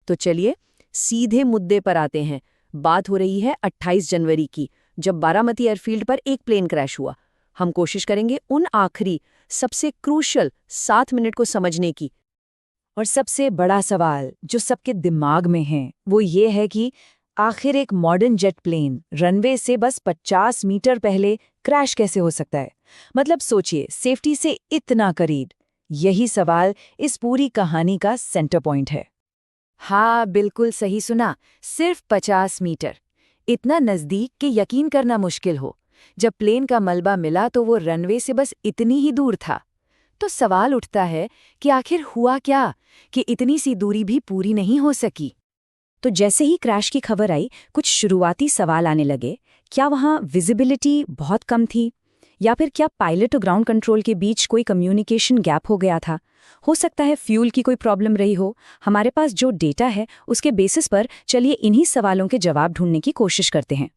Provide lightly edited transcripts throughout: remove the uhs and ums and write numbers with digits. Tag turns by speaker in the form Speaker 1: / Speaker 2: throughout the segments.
Speaker 1: तो चलिए सीधे मुद्दे पर आते हैं। बात हो रही है 28 जनवरी की, जब बारामती एयरफील्ड पर एक प्लेन क्रैश हुआ। हम कोशिश करेंगे उन आखिरी सबसे क्रूशल 7 मिनट को समझने की।
Speaker 2: और सबसे बड़ा सवाल जो सबके दिमाग में है वो ये है कि आखिर एक मॉडर्न जेट प्लेन रनवे से बस 50 मीटर पहले क्रैश कैसे हो सकता है। मतलब सोचिए, सेफ्टी से इतना करीब। यही सवाल इस पूरी कहानी का सेंटर पॉइंट है।
Speaker 3: हाँ, बिल्कुल सही सुना। सिर्फ 50 मीटर, इतना नज़दीक कि यकीन करना मुश्किल हो। जब प्लेन का मलबा मिला तो वो रनवे से बस इतनी ही दूर था। तो सवाल उठता है कि आखिर हुआ क्या कि इतनी सी दूरी भी पूरी नहीं हो सकी।
Speaker 2: तो जैसे ही क्रैश की खबर आई, कुछ शुरुआती सवाल आने लगे। क्या वहाँ विजिबिलिटी बहुत कम थी, या फिर क्या पायलट और ग्राउंड कंट्रोल के बीच कोई कम्युनिकेशन गैप हो गया था? हो सकता है फ्यूल की कोई प्रॉब्लम रही हो। हमारे पास जो डेटा है उसके बेसिस पर चलिए इन्हीं सवालों के जवाब ढूंढने की कोशिश करते हैं।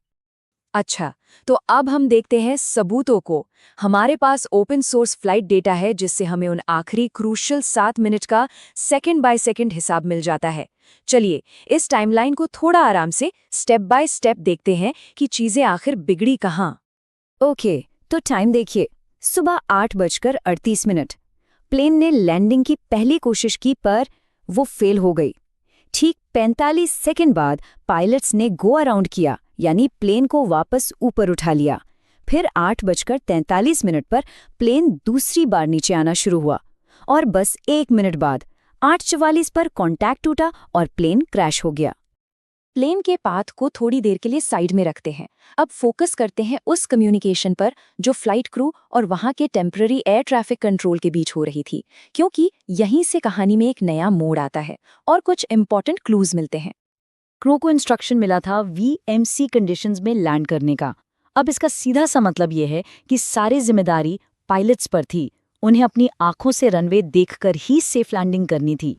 Speaker 3: अच्छा, तो अब हम देखते हैं सबूतों को। हमारे पास ओपन सोर्स फ्लाइट डेटा है जिससे हमें उन आखिरी क्रूशल 7 मिनट का सेकंड बाय सेकंड हिसाब मिल जाता है। चलिए इस टाइमलाइन को थोड़ा आराम से स्टेप बाय स्टेप देखते हैं कि चीजें आखिर बिगड़ी कहाँ।
Speaker 2: ओके, तो टाइम देखिए, सुबह 8:38। प्लेन ने लैंडिंग की पहली कोशिश की पर वो फेल हो गई। ठीक 45 सेकंड बाद पायलट्स ने गो अराउंड किया, यानी प्लेन को वापस ऊपर उठा लिया। फिर 8:43 पर प्लेन दूसरी बार नीचे आना शुरू हुआ और बस 1 मिनट बाद 8:44 पर कॉन्टैक्ट टूटा और प्लेन क्रैश हो गया।
Speaker 3: प्लेन के पाथ को थोड़ी देर के लिए साइड में रखते हैं। अब फोकस करते हैं उस कम्युनिकेशन पर जो फ्लाइट क्रू और वहां के टेम्पररी एयर ट्रैफिक कंट्रोल के बीच हो रही थी, क्योंकि यहीं से कहानी में एक नया मोड़ आता है और कुछ इंपॉर्टेंट क्लूज मिलते हैं।
Speaker 2: क्रू को इंस्ट्रक्शन मिला था VMC कंडीशंस में लैंड करने का। अब इसका सीधा सा मतलब यह है कि सारी जिम्मेदारी पायलट्स पर थी। उन्हें अपनी आंखों से रनवे देखकर ही सेफ लैंडिंग करनी थी।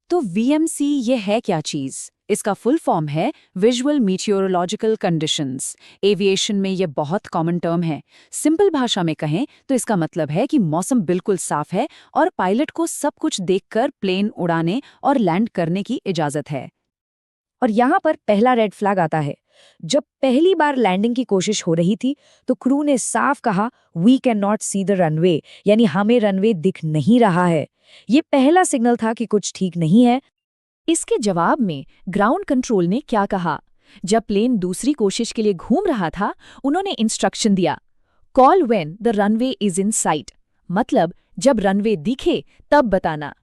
Speaker 3: तो VMC ये है क्या चीज़? इसका फुल फॉर्म है विजुअल मीटियोरोलॉजिकल कंडीशंस। एविएशन में ये बहुत कॉमन टर्म है। सिंपल भाषा में कहें तो इसका मतलब है कि मौसम बिल्कुल साफ है और पायलट को सब कुछ देखकर प्लेन उड़ाने और लैंड करने की इजाज़त है।
Speaker 2: और यहाँ पर पहला रेड फ्लैग आता है। जब पहली बार लैंडिंग की कोशिश हो रही थी तो क्रू ने साफ कहा, we can not see the runway, यानी हमें रनवे दिख नहीं रहा है। ये पहला सिग्नल था कि कुछ ठीक नहीं है।
Speaker 3: इसके जवाब में ग्राउंड कंट्रोल ने क्या कहा? जब प्लेन दूसरी कोशिश के लिए घूम रहा था, उन्होंने इंस्ट्रक्शन दिया, call when the runway is in site, मतलब जब रनवे दिखे तब बताना।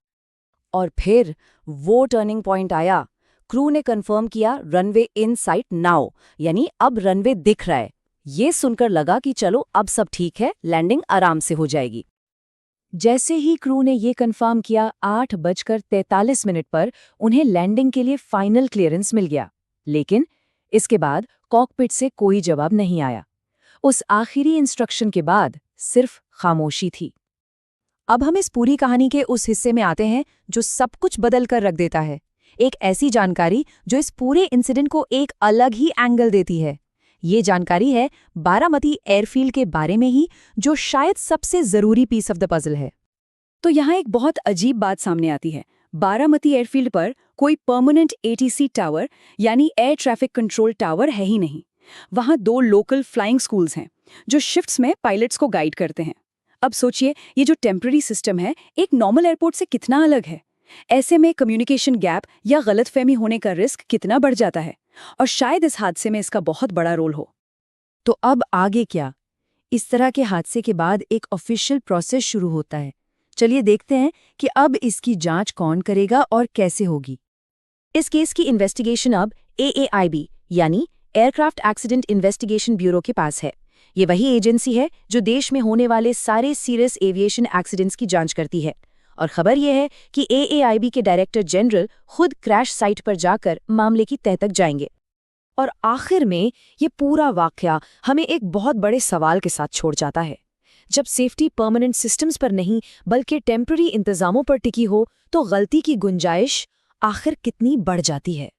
Speaker 2: और फिर वो टर्निंग पॉइंट आया। क्रू ने कंफर्म किया रनवे इन साइट नाउ, यानी अब रनवे दिख रहा है। ये सुनकर लगा कि चलो अब सब ठीक है, लैंडिंग आराम से हो जाएगी। जैसे ही क्रू ने ये कंफर्म किया, 8:43 पर उन्हें लैंडिंग के लिए फाइनल क्लियरेंस मिल गया। लेकिन इसके बाद कॉकपिट से कोई जवाब नहीं आया। उस आखिरी इंस्ट्रक्शन के बाद सिर्फ खामोशी थी। अब हम इस पूरी कहानी के उस हिस्से में आते हैं जो सब कुछ बदल कर रख देता है। एक ऐसी जानकारी जो इस पूरे इंसिडेंट को एक अलग ही एंगल देती है। ये जानकारी है बारामती एयरफील्ड के बारे में ही, जो शायद सबसे जरूरी पीस ऑफ द पजल है। तो यहाँ एक बहुत अजीब बात सामने आती है। बारामती एयरफील्ड पर कोई परमानेंट ATC टावर यानी एयर ट्रैफिक कंट्रोल टावर है ही नहीं। वहाँ 2 लोकल फ्लाइंग स्कूल्स हैं जो शिफ्ट्स में पायलट्स को गाइड करते हैं। अब सोचिए, ये जो टेम्पररी सिस्टम है एक नॉर्मल एयरपोर्ट से कितना अलग है। ऐसे में कम्युनिकेशन गैप या गलतफहमी होने का रिस्क कितना बढ़ जाता है, और शायद इस हादसे में इसका बहुत बड़ा रोल हो। तो अब आगे क्या? इस तरह के हादसे के बाद एक ऑफिशियल प्रोसेस शुरू होता है। चलिए देखते हैं कि अब इसकी जांच कौन करेगा और कैसे होगी। इस केस की इन्वेस्टिगेशन अब AAIB यानी एयरक्राफ्ट एक्सीडेंट इन्वेस्टिगेशन ब्यूरो के पास है। ये वही एजेंसी है जो देश में होने वाले सारे सीरियस एविएशन एक्सीडेंट्स की जांच करती है। और खबर यह है कि AAIB के डायरेक्टर जनरल खुद क्रैश साइट पर जाकर मामले की तह तक जाएंगे। और आखिर में ये पूरा वाकया हमें एक बहुत बड़े सवाल के साथ छोड़ जाता है। जब सेफ्टी परमानेंट सिस्टम्स पर नहीं बल्कि टेम्पररी इंतजामों पर टिकी हो तो गलती की गुंजाइश आखिर कितनी बढ़ जाती है।